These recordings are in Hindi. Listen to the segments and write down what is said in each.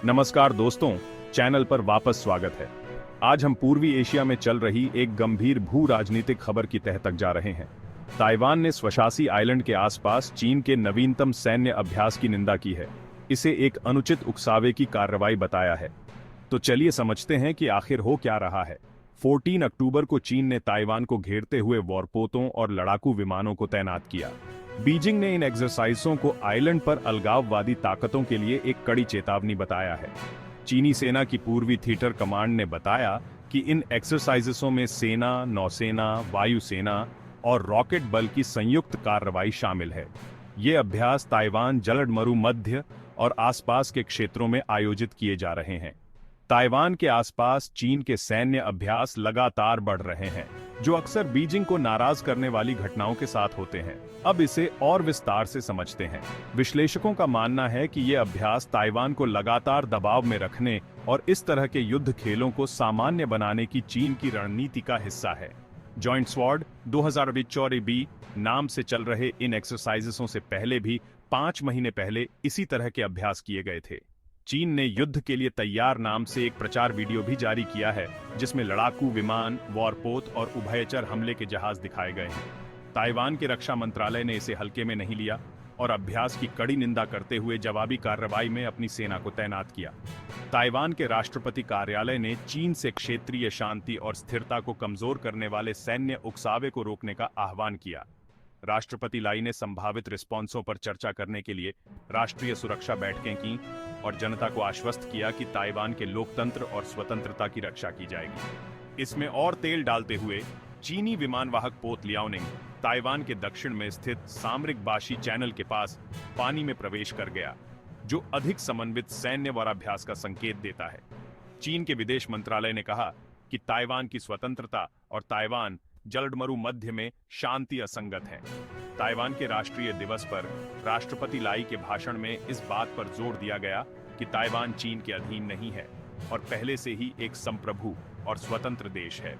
नमस्कार दोस्तों, चैनल पर वापस स्वागत है। आज हम पूर्वी एशिया में चल रही एक गंभीर भू राजनीतिक खबर की तह तक जा रहे हैं। ताइवान ने स्वशासी आइलैंड के आसपास चीन के नवीनतम सैन्य अभ्यास की निंदा की है। इसे एक अनुचित उकसावे की कार्रवाई बताया है। तो चलिए समझते हैं कि आखिर हो क्या रहा है। 14 अक्टूबर को चीन ने ताइवान को घेरते हुए वॉरपोतों और लड़ाकू विमानों को तैनात किया। बीजिंग ने इन एक्सरसाइजों को आइलैंड पर अलगाववादी ताकतों के लिए एक कड़ी चेतावनी बताया है। चीनी सेना की पूर्वी थिएटर कमांड ने बताया कि इन एक्सरसाइजों में सेना, नौसेना, वायुसेना और रॉकेट बल की संयुक्त कार्रवाई शामिल है। ये अभ्यास ताइवान, जलडमरू मध्य और आसपास के क्षेत्रों में आयोजित किए जा रहे हैं। ताइवान के आसपास चीन के सैन्य अभ्यास लगातार बढ़ रहे हैं, जो अक्सर बीजिंग को नाराज करने वाली घटनाओं के साथ होते हैं। अब इसे और विस्तार से समझते हैं। विश्लेषकों का मानना है कि ये अभ्यास ताइवान को लगातार दबाव में रखने और इस तरह के युद्ध खेलों को सामान्य बनाने की चीन की रणनीति का हिस्सा है। जॉइंट स्वॉर्ड 2024 नाम से चल रहे इन एक्सरसाइजों से पहले भी 5 महीने पहले इसी तरह के अभ्यास किए गए थे। चीन ने युद्ध के लिए तैयार नाम से एक प्रचार वीडियो भी जारी किया है, जिसमें लड़ाकू विमान, वॉरपोत और उभयचर हमले के जहाज दिखाए गए हैं। ताइवान के रक्षा मंत्रालय ने इसे हल्के में नहीं लिया और अभ्यास की कड़ी निंदा करते हुए जवाबी कार्रवाई में अपनी सेना को तैनात किया। ताइवान के राष्ट्रपति कार्यालय ने चीन से क्षेत्रीय शांति और स्थिरता को कमजोर करने वाले सैन्य उकसावे को रोकने का आह्वान किया। राष्ट्रपति लाई ने संभावित रिस्पॉन्सों पर चर्चा करने के लिए राष्ट्रीय सुरक्षा बैठकें की और जनता को आश्वस्त किया कि ताइवान के लोकतंत्र और स्वतंत्रता की रक्षा की जाएगी। इसमें और तेल डालते हुए चीनी विमानवाहक पोत लियाओनिंग ताइवान के दक्षिण में स्थित सामरिक बाशी चैनल के पास पानी में प्रवेश कर गया, जो अधिक समन्वित सैन्य वाराभ्यास का संकेत देता है। चीन के विदेश मंत्रालय ने कहा कि ताइवान की स्वतंत्रता और ताइवान जलडमरू मध्य में शांति असंगत है। ताइवान के राष्ट्रीय दिवस पर राष्ट्रपति लाई के भाषण में इस बात पर जोर दिया गया कि ताइवान चीन के अधीन नहीं है और पहले से ही एक संप्रभु और स्वतंत्र देश है।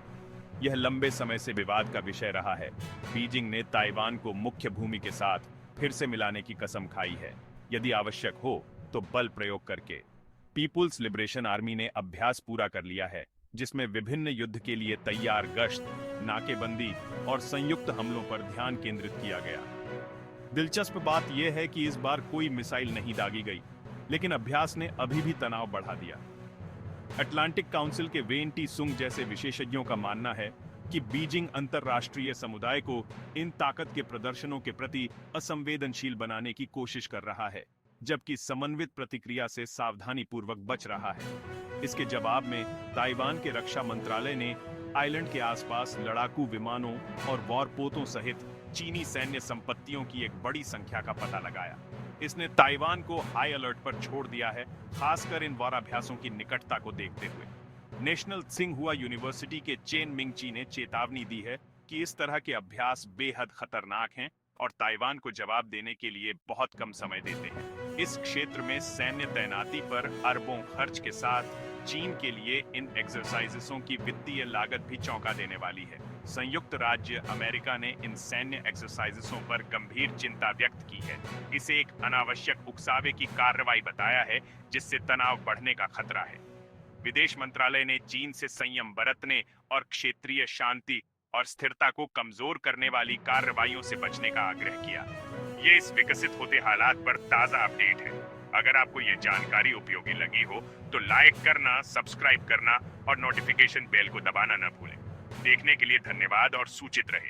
यह लंबे समय से विवाद का विषय रहा है। बीजिंग ने ताइवान को मुख्य भूमि के साथ फिर से मिलाने की कसम खाई है, यदि आवश्यक हो तो बल प्रयोग करके। पीपुल्स लिबरेशन आर्मी ने अभ्यास पूरा कर लिया है, जिसमें विभिन्न युद्ध के लिए तैयार गश्त, नाकेबंदी और संयुक्त हमलों पर ध्यान केंद्रित किया गया। दिलचस्प बात यह है कि इस बार कोई मिसाइल नहीं दागी गई, लेकिन अभ्यास ने अभी भी तनाव बढ़ा दिया। अटलांटिक काउंसिल के वेन टी सुंग जैसे विशेषज्ञों का मानना है कि बीजिंग अंतर्राष्ट्रीय समुदाय को इन ताकत के प्रदर्शनों के प्रति असंवेदनशील बनाने की कोशिश कर रहा है, जबकि समन्वित प्रतिक्रिया से सावधानीपूर्वक बच रहा है। इसके जवाब में ताइवान के रक्षा मंत्रालय ने आइलैंड के आसपास लड़ाकू विमानों और वॉरपोतों सहित चीनी सैन्य संपत्तियों की एक बड़ी संख्या का पता लगाया। इसने ताइवान को हाई अलर्ट पर छोड़ दिया है, खासकर इन वाराभ्यासों की निकटता को देखते हुए। नेशनल त्सिंगहुआ यूनिवर्सिटी के चेन मिंगची ने चेतावनी दी है कि इस तरह के अभ्यास बेहद खतरनाक हैं और ताइवान को जवाब देने के लिए बहुत कम समय देते हैं। इस क्षेत्र में सैन्य तैनाती पर अरबों खर्च के साथ चीन के लिए इन एक्सरसाइजों की वित्तीय लागत भी चौंका देने वाली है। संयुक्त राज्य अमेरिका ने इन सैन्य एक्सरसाइजों पर गंभीर चिंता व्यक्त की है। इसे एक अनावश्यक उकसावे की कार्रवाई बताया है, जिससे तनाव बढ़ने का खतरा है। विदेश मंत्रालय ने चीन से संयम बरतने और क्षेत्रीय शांति और स्थिरता को कमजोर करने वाली कार्रवाइयों से बचने का आग्रह किया। ये इस विकसित होते हालात पर ताजा अपडेट है। अगर आपको ये जानकारी उपयोगी लगी हो तो लाइक करना, सब्सक्राइब करना और नोटिफिकेशन बेल को दबाना न भूलें। देखने के लिए धन्यवाद और सूचित रहें।